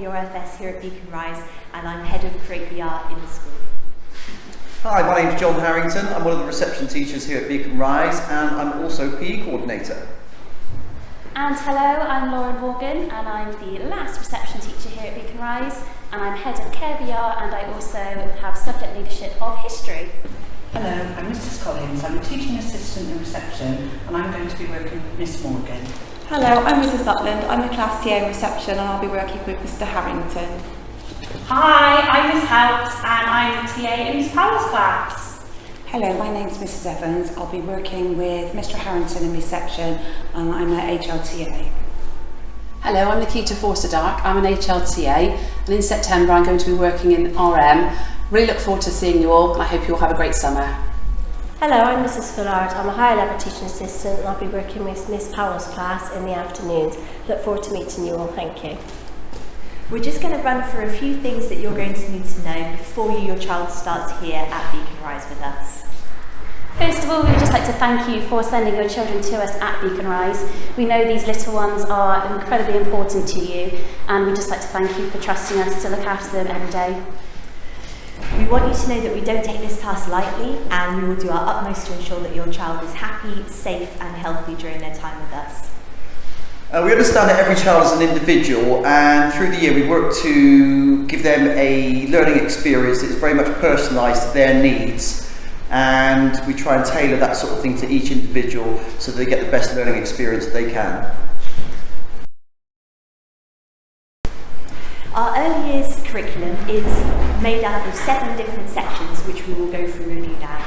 your FS here at Beacon Rise, and I'm Head of Create Art in the school. Hi, my name's John Harrington. I'm one of the reception teachers here at Beacon Rise, and I'm also PE coordinator. And hello, I'm Lauren Morgan, and I'm the last reception teacher here at Beacon Rise, and I'm Head of Care VR, and I also have subject leadership of history. Hello, I'm Mrs Collins. I'm a teaching assistant in reception, and I'm going to be working with Miss Morgan. Hello, I'm Mrs Butland. I'm the class TA in reception, and I'll be working with Mr Harrington. Hi, I'm Miss Helps, and I'm the TA in Miss Powell's class. Hello, my name's Mrs Evans. I'll be working with Mr Harrington in reception, and I'm an HLTA. Hello, I'm Nikita Forster-Dark. I'm an HLTA, and in September I'm going to be working in RM. Really look forward to seeing you all, and I hope you all have a great summer. Hello, I'm Mrs Fullard. I'm a higher level teaching assistant, and I'll be working with Miss Powell's class in the afternoons. Look forward to meeting you all. Thank you. We're just going to run through a few things that you're going to need to know before your child starts here at Beacon Rise with us. First of all, we would just like to thank you for sending your children to us at Beacon Rise. We know these little ones are incredibly important to you, and we'd just like to thank you for trusting us to look after them every day. We want you to know that we don't take this task lightly, and we will do our utmost to ensure that your child is happy, safe and healthy during their time with us. We understand that every child is an individual, and through the year we work to give them a learning experience that is very much personalised to their needs, and we try and tailor that sort of thing to each individual so that they get the best learning experience they can. Our early years curriculum is made up of 7 different sections which we will go through with you now.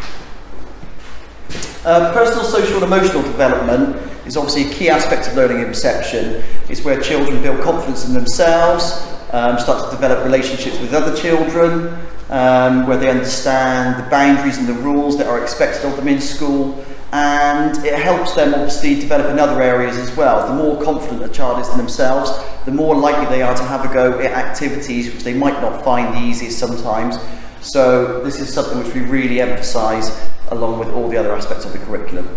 Personal, social and emotional development is obviously a key aspect of learning in reception. It's where children build confidence in themselves, start to develop relationships with other children, where they understand the boundaries and the rules that are expected of them in school, and it helps them obviously develop in other areas as well. The more confident a child is in themselves, the more likely they are to have a go at activities which they might not find the easiest sometimes. So this is something which we really emphasise along with all the other aspects of the curriculum.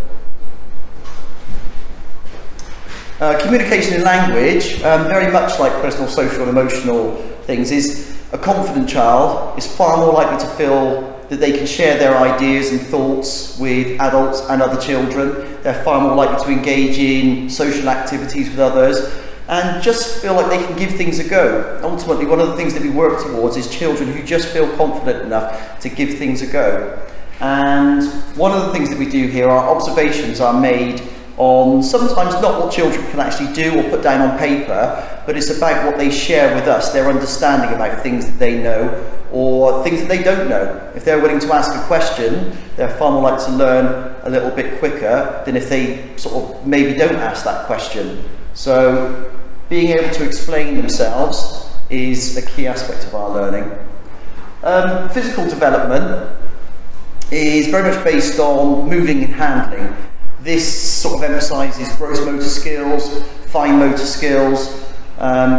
Communication in language, very much like personal, social and emotional things, is a confident child is far more likely to feel that they can share their ideas and thoughts with adults and other children. They're far more likely to engage in social activities with others and just feel like they can give things a go. Ultimately, one of the things that we work towards is children who just feel confident enough to give things a go. And one of the things that we do here, our observations are made on sometimes not what children can actually do or put down on paper, but it's about what they share with us, their understanding about things that they know or things that they don't know. If they're willing to ask a question, they're far more likely to learn a little bit quicker than if they sort of maybe don't ask that question. So being able to explain themselves is a key aspect of our learning. Physical development is very much based on moving and handling. This sort of emphasises gross motor skills, fine motor skills,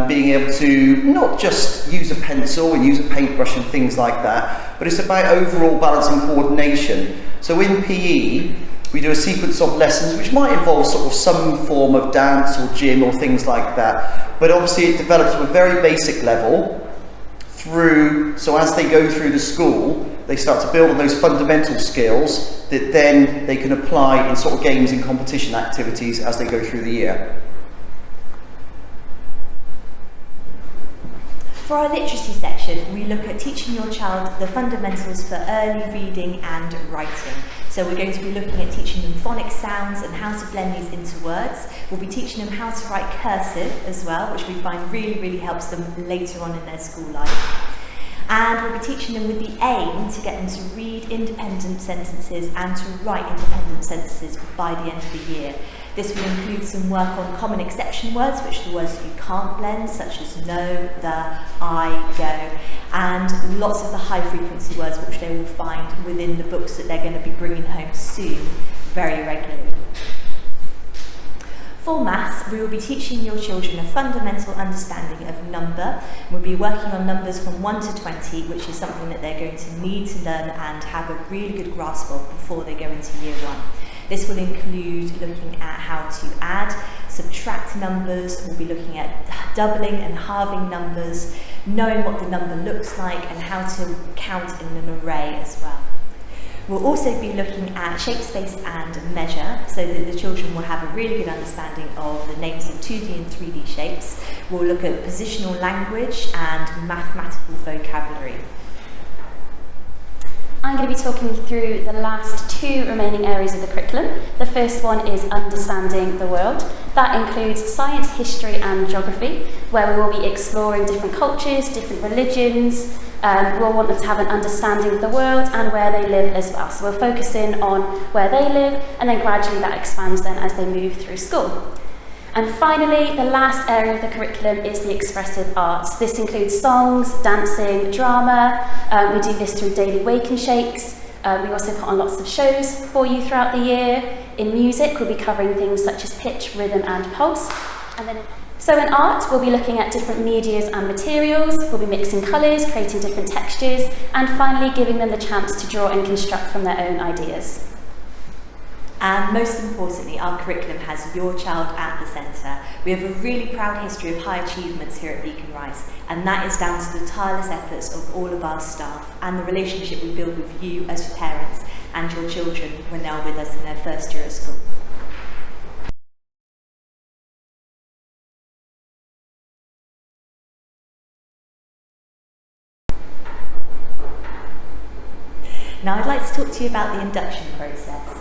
being able to not just use a pencil and use a paintbrush and things like that, but it's about overall balance and coordination. So in PE, we do a sequence of lessons which might involve sort of some form of dance or gym or things like that, but obviously it develops from a very basic level through, so as they go through the school, they start to build on those fundamental skills that then they can apply in sort of games and competition activities as they go through the year. For our literacy section, we look at teaching your child the fundamentals for early reading and writing. So we're going to be looking at teaching them phonic sounds and how to blend these into words. We'll be teaching them how to write cursive as well, which we find really helps them later on in their school life. And we'll be teaching them with the aim to get them to read independent sentences and to write independent sentences by the end of the year. This will include some work on common exception words, which are the words that you can't blend, such as no, the, I, go, and lots of the high frequency words which they will find within the books that they're going to be bringing home soon, very regularly. For maths, we will be teaching your children a fundamental understanding of number. We'll be working on numbers from 1 to 20, which is something that they're going to need to learn and have a really good grasp of before they go into year 1. This will include looking at how to add, subtract numbers, we'll be looking at doubling and halving numbers, knowing what the number looks like and how to count in an array as well. We'll also be looking at shape, space and measure, so that the children will have a really good understanding of the names of 2D and 3D shapes. We'll look at positional language and mathematical vocabulary. I'm going to be talking through the last two remaining areas of the curriculum. The first one is understanding the world. That includes science, history and geography, where we will be exploring different cultures, different religions. We'll want them to have an understanding of the world and where they live as well. So we'll focus in on where they live, and then gradually that expands then as they move through school. And finally, the last area of the curriculum is the expressive arts. This includes songs, dancing, drama. We do this through daily wake and shakes. We also put on lots of shows for you throughout the year. In music, we'll be covering things such as pitch, rhythm and pulse. So in art, we'll be looking at different medias and materials. We'll be mixing colours, creating different textures, and finally giving them the chance to draw and construct from their own ideas. And most importantly, our curriculum has your child at the centre. We have a really proud history of high achievements here at Beacon Rise, and that is down to the tireless efforts of all of our staff and the relationship we build with you as parents and your children when they're with us in their first year at school. Now I'd like to talk to you about the induction process.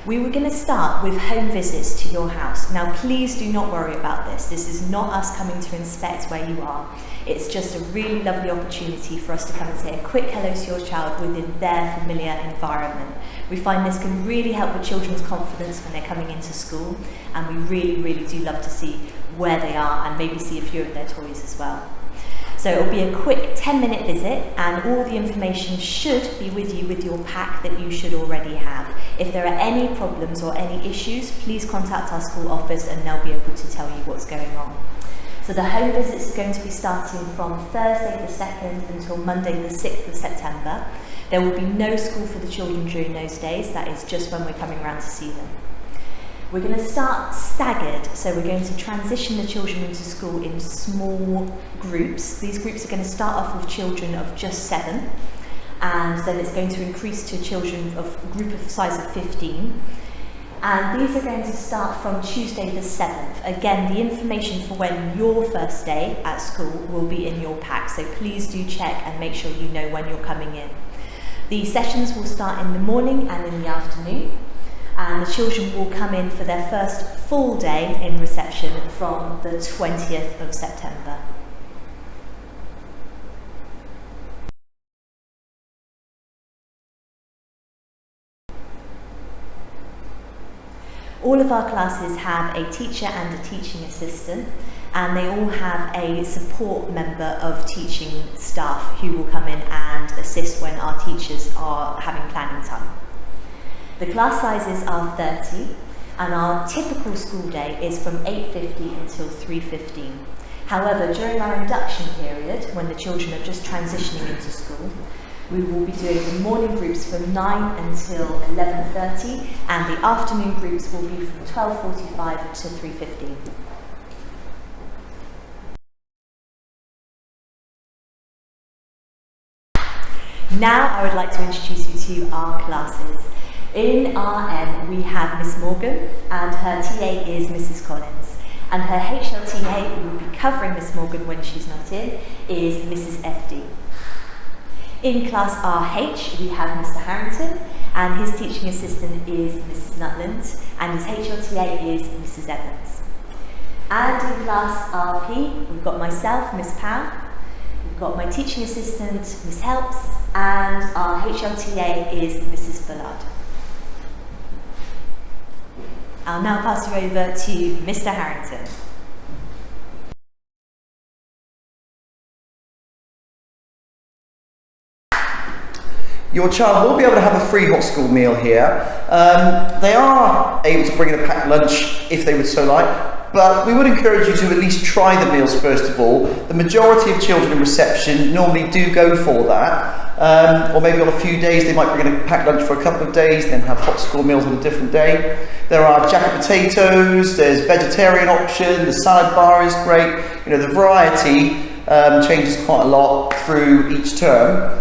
We were going to start with home visits to your house. Now please do not worry about this. This is not us coming to inspect where you are. It's just a really lovely opportunity for us to come and say a quick hello to your child within their familiar environment. We find this can really help with children's confidence when they're coming into school, and we really do love to see where they are and maybe see a few of their toys as well. So it'll be a quick 10-minute visit, and all the information should be with you with your pack that you should already have. If there are any problems or any issues, please contact our school office and they'll be able to tell you what's going on. So the home visits are going to be starting from Thursday the 2nd until Monday the 6th of September. There will be no school for the children during those days. That is just when we're coming around to see them. We're going to start staggered, so we're going to transition the children into school in small groups. These groups are going to start off with children of just 7, and then it's going to increase to children of a group of size of 15. And these are going to start from Tuesday the 7th. Again, the information for when your first day at school will be in your pack, so please do check and make sure you know when you're coming in. The sessions will start in the morning and in the afternoon, and the children will come in for their first full day in reception from the 20th of September. All of our classes have a teacher and a teaching assistant, and they all have a support member of teaching staff who will come in and assist when our teachers are having planning time. The class sizes are 30, and our typical school day is from 8:50 until 3:15. However, during our induction period, when the children are just transitioning into school, we will be doing the morning groups from 9 until 11:30, and the afternoon groups will be from 12:45 to 3:15. Now I would like to introduce you to our classes. In RM we have Miss Morgan, and her TA is Mrs. Collins, and her HLTA, who will be covering Miss Morgan when she's not in, is Mrs. FD. In class RH we have Mr. Harrington, and his teaching assistant is Mrs. Nutland, and his HLTA is Mrs. Evans. And in class RP we've got myself, Miss Powell, we've got my teaching assistant, Miss Helps, and our HLTA is Mrs. Bullard. I'll now pass you over to Mr. Harrington. Your child will be able to have a free hot school meal here. They are able to bring in a packed lunch if they would so like, but we would encourage you to at least try the meals first of all. The majority of children in reception normally do go for that. or maybe on a few days they might bring in a packed lunch for a couple of days, then have hot school meals on a different day. There are jacket potatoes, there's vegetarian option, the salad bar is great. You know, the variety changes quite a lot through each term.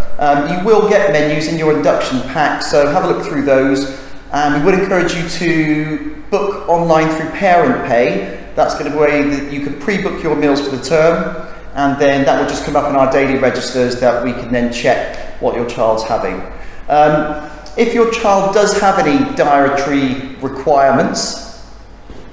You will get menus in your induction pack, so have a look through those. And we would encourage you to book online through Parent Pay. That's going to be a way that you can pre-book your meals for the term, and then that will just come up in our daily registers that we can then check what your child's having. If your child does have any dietary requirements,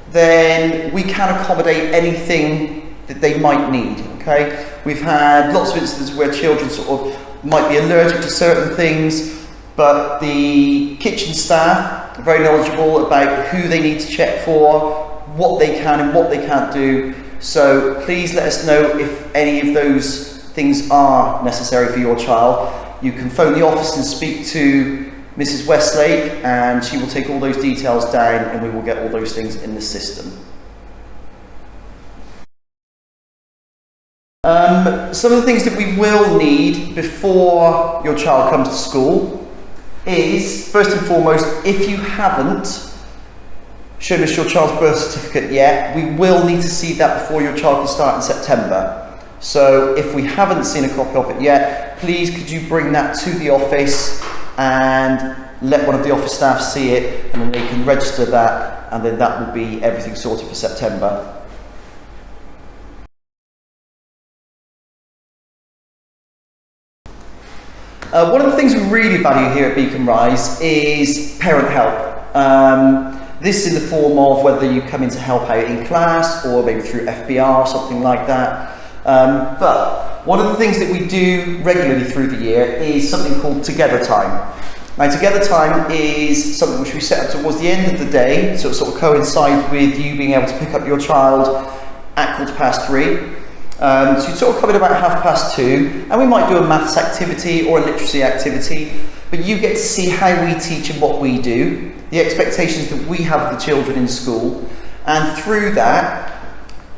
then we can accommodate anything that they might need, okay? We've had lots of instances where children sort of might be allergic to certain things, but the kitchen staff are very knowledgeable about who they need to check for, what they can and what they can't do. So please let us know if any of those things are necessary for your child. You can phone the office and speak to Mrs. Westlake, and she will take all those details down, and we will get all those things in the system. Some of the things that we will need before your child comes to school is, first and foremost, if you haven't shown us your child's birth certificate yet, we will need to see that before your child can start in September. So if we haven't seen a copy of it yet, please could you bring that to the office and let one of the office staff see it, and then they can register that, and then that will be everything sorted for September. One of the things we really value here at Beacon Rise is parent help. This is in the form of whether you come in to help out in class or maybe through FBR or something like that. But one of the things that we do regularly through the year is something called Together Time. Now, Together Time is something which we set up towards the end of the day, so it sort of coincides with you being able to pick up your child at 3:15. So you sort of come in about 2:30, and we might do a maths activity or a literacy activity, but you get to see how we teach and what we do, the expectations that we have of the children in school, and through that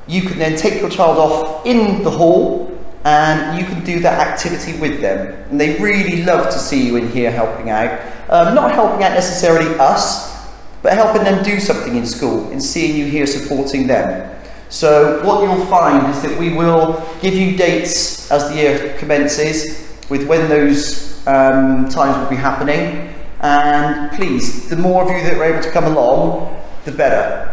you can then take your child off in the hall and you can do that activity with them. And they really love to see you in here helping out. Not helping out necessarily us, but helping them do something in school and seeing you here supporting them. So what you'll find is that we will give you dates as the year commences with when those times will be happening, and please, the more of you that are able to come along, the better.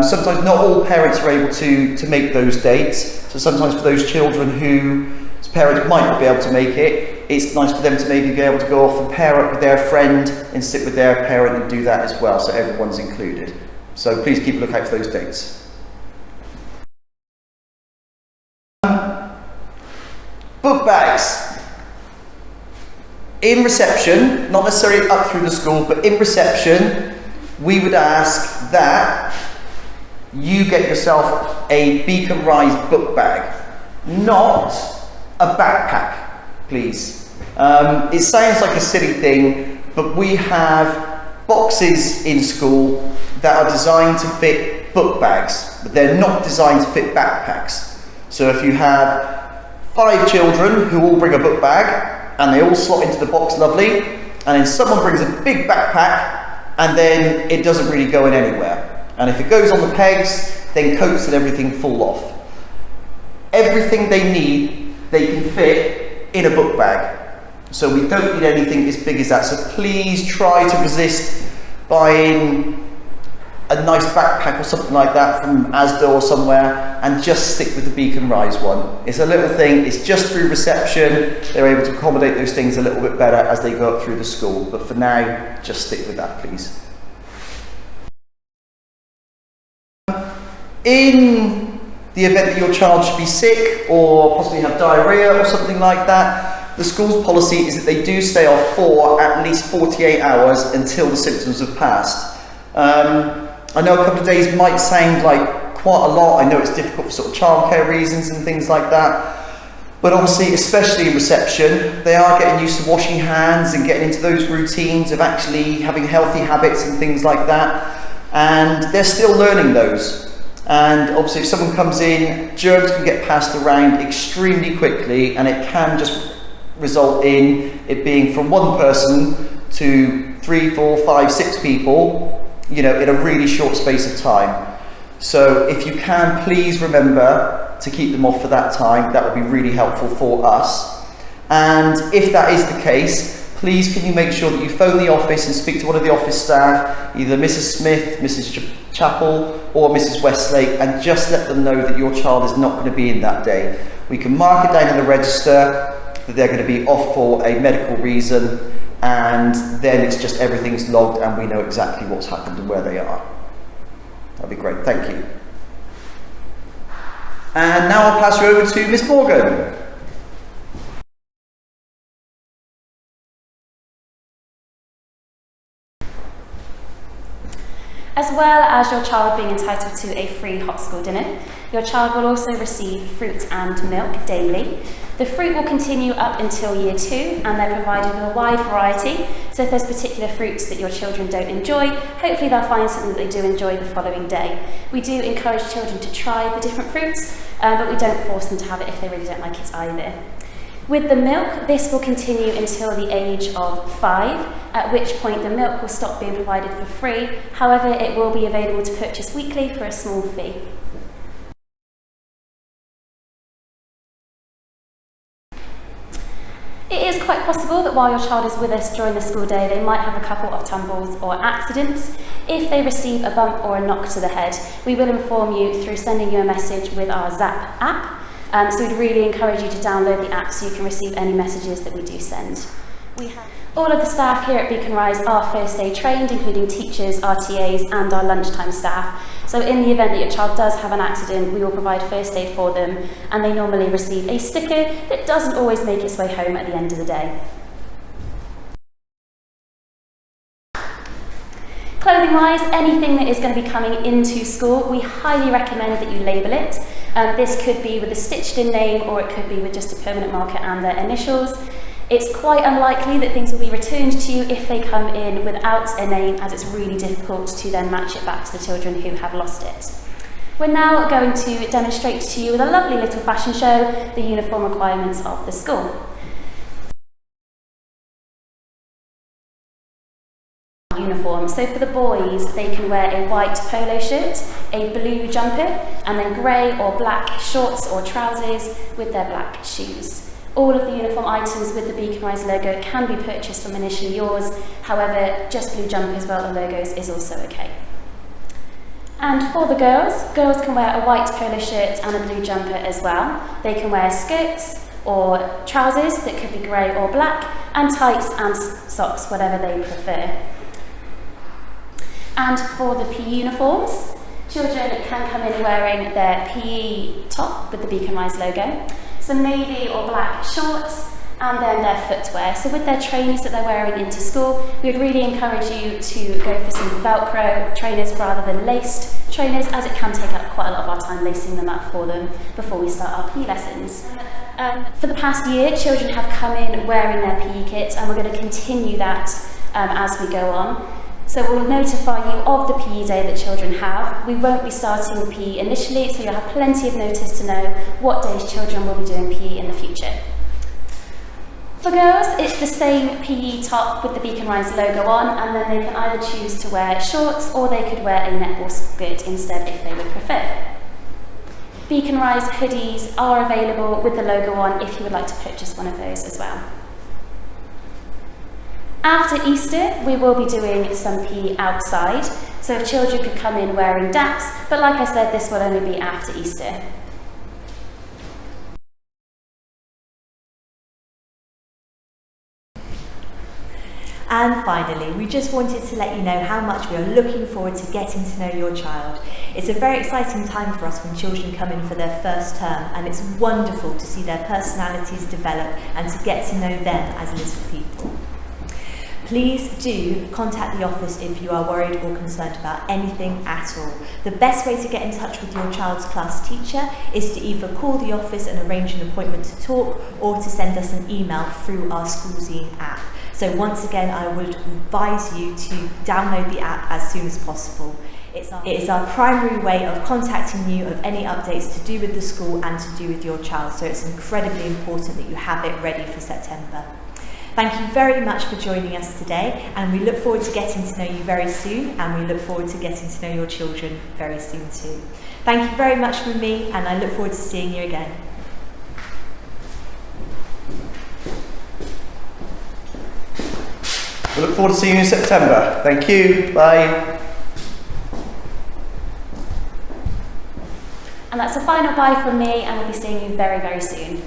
Sometimes not all parents are able to make those dates, so sometimes for those children whose parents might not be able to make it, it's nice for them to maybe be able to go off and pair up with their friend and sit with their parent and do that as well, so everyone's included. So please keep a lookout for those dates. Book bags. In reception, not necessarily up through the school, but in reception, we would ask that you get yourself a Beacon Rise book bag, not a backpack, please. It sounds like a silly thing, but we have boxes in school that are designed to fit book bags, but they're not designed to fit backpacks. So if you have 5 children who all bring a book bag, and they all slot into the box lovely, and then someone brings a big backpack, and then it doesn't really go in anywhere. And if it goes on the pegs, then coats and everything fall off. Everything they need, they can fit in a book bag. So we don't need anything as big as that. So please try to resist buying a nice backpack or something like that from Asda or somewhere, and just stick with the Beacon Rise one. It's a little thing, it's just through reception, they're able to accommodate those things a little bit better as they go up through the school, but for now, just stick with that, please. In the event that your child should be sick or possibly have diarrhea or something like that, the school's policy is that they do stay off for at least 48 hours until the symptoms have passed. I know a couple of days might sound like quite a lot. I know it's difficult for sort of childcare reasons and things like that. But obviously, especially in reception, they are getting used to washing hands and getting into those routines of actually having healthy habits and things like that. And they're still learning those. And obviously, if someone comes in, germs can get passed around extremely quickly, and it can just result in it being from one person to 3, 4, 5, 6 people, you know, in a really short space of time. So if you can, please remember to keep them off for that time. That would be really helpful for us. And if that is the case, please can you make sure that you phone the office and speak to one of the office staff, either Mrs. Smith, Mrs. Chappell or Mrs. Westlake, and just let them know that your child is not going to be in that day. We can mark it down in the register that they're going to be off for a medical reason, and then it's just everything's logged and we know exactly what's happened and where they are. That'd be great, thank you. And now I'll pass you over to Miss Morgan. As well as your child being entitled to a free hot school dinner, your child will also receive fruit and milk daily. The fruit will continue up until year 2 and they're provided with a wide variety. So if there's particular fruits that your children don't enjoy, hopefully they'll find something that they do enjoy the following day. We do encourage children to try the different fruits, but we don't force them to have it if they really don't like it either. With the milk, this will continue until the age of 5, at which point the milk will stop being provided for free. However, it will be available to purchase weekly for a small fee. It is quite possible that while your child is with us during the school day, they might have a couple of tumbles or accidents. If they receive a bump or a knock to the head, we will inform you through sending you a message with our Zap app. So we'd really encourage you to download the app so you can receive any messages that we do send. All of the staff here at Beacon Rise are first aid trained, including teachers, RTAs and our lunchtime staff. So in the event that your child does have an accident, we will provide first aid for them, and they normally receive a sticker that doesn't always make its way home at the end of the day. Clothing wise, anything that is going to be coming into school, we highly recommend that you label it. This could be with a stitched in name, or it could be with just a permanent marker and their initials. It's quite unlikely that things will be returned to you if they come in without a name, as it's really difficult to then match it back to the children who have lost it. We're now going to demonstrate to you with a lovely little fashion show the uniform requirements of the school. Uniform. So for the boys, they can wear a white polo shirt, a blue jumper, and then grey or black shorts or trousers with their black shoes. All of the uniform items with the Beacon Rise logo can be purchased from Initially Yours. However, just blue jumpers without the logos is also okay. And for the girls can wear a white polo shirt and a blue jumper as well. They can wear skirts or trousers that could be grey or black, and tights and socks, whatever they prefer. And for the PE uniforms, children can come in wearing their PE top with the Beacon Rise logo, some navy or black shorts, and then their footwear. So with their trainers that they're wearing into school, we would really encourage you to go for some Velcro trainers rather than laced trainers, as it can take up quite a lot of our time lacing them up for them before we start our PE lessons. For the past year, children have come in wearing their PE kits, and we're going to continue that as we go on. So we'll notify you of the PE day that children have. We won't be starting PE initially, so you'll have plenty of notice to know what days children will be doing PE in the future. For girls, it's the same PE top with the Beacon Rise logo on, and then they can either choose to wear shorts or they could wear a netball skirt instead if they would prefer. Beacon Rise hoodies are available with the logo on if you would like to purchase one of those as well. After Easter, we will be doing some PE outside, so children could come in wearing DAPs, but like I said, this will only be after Easter. And finally, we just wanted to let you know how much we are looking forward to getting to know your child. It's a very exciting time for us when children come in for their first term, and it's wonderful to see their personalities develop and to get to know them as little people. Please do contact the office if you are worried or concerned about anything at all. The best way to get in touch with your child's class teacher is to either call the office and arrange an appointment to talk, or to send us an email through our Schoolzine app. So once again, I would advise you to download the app as soon as possible. It is our primary way of contacting you of any updates to do with the school and to do with your child, so it's incredibly important that you have it ready for September. Thank you very much for joining us today, and we look forward to getting to know you very soon, and we look forward to getting to know your children very soon too. Thank you very much from me, and I look forward to seeing you again. We look forward to seeing you in September. Thank you. Bye. And that's a final bye from me, and we'll be seeing you very, very soon.